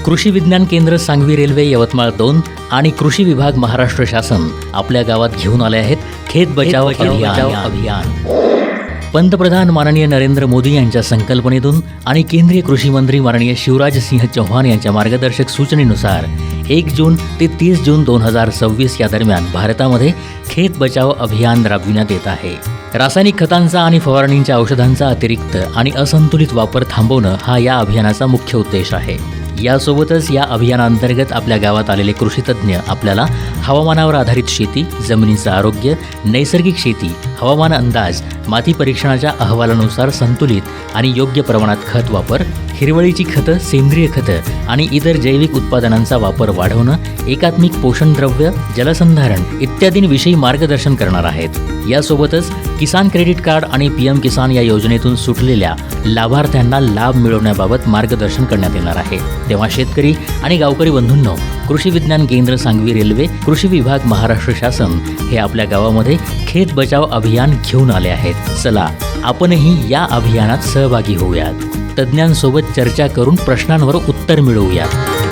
कृषी विज्ञान केंद्र सांगवी रेल्वे यवतमाळ 2 आणि कृषी विभाग महाराष्ट्र शासन आपल्या गावात घेऊन आले आहेत खेत बचाव अभियान। पंतप्रधान माननीय नरेंद्र मोदी यांच्या संकल्पनेतून आणि केंद्रीय कृषी मंत्री माननीय शिवराज सिंह चौहान यांच्या मार्गदर्शक सूचनेनुसार 1 जून ते 30 जून 2026 या दरम्यान भारतामध्ये खेत बचाव अभियान राबविण्यात येत आहे। रासायनिक खतांचा आणि फवारणींच्या औषधांचा अतिरिक्त आणि असंतुलित वापर थांबवणं हा या अभियानाचा मुख्य उद्देश आहे। यासोबतच या अभियानांतर्गत आपल्या गावात आलेले कृषी तज्ज्ञ आपल्याला हवामानावर आधारित शेती, जमिनीचं आरोग्य, नैसर्गिक शेती, हवामान अंदाज, माती परीक्षणाच्या अहवालानुसार संतुलित आणि योग्य प्रमाणात खत वापर, हिरवळीची खतं, सेंद्रिय खतं आणि इतर जैविक उत्पादनांचा वापर वाढवणं, एकात्मिक पोषण द्रव्य, जलसंधारण इत्यादींविषयी मार्गदर्शन करणार आहेत। यासोबतच किसान क्रेडिट कार्ड आणि PM किसान या योजनेतून सुटलेल्या लाभार्थ्यांना लाभ मिळवण्याबाबत मार्गदर्शन करण्यात येणार आहे। तेव्हा शेतकरी आणि गावकरी बंधूंनो, कृषी विज्ञान केंद्र सांगवी रेल्वे, कृषी विभाग महाराष्ट्र शासन हे आपल्या गावामध्ये खेत बचाव अभियान घेऊन आले आहेत। चला आपणही या अभियानात सहभागी होऊयात, तज्ज्ञांसोबत चर्चा करून प्रश्नांवर उत्तर मिळवूयात।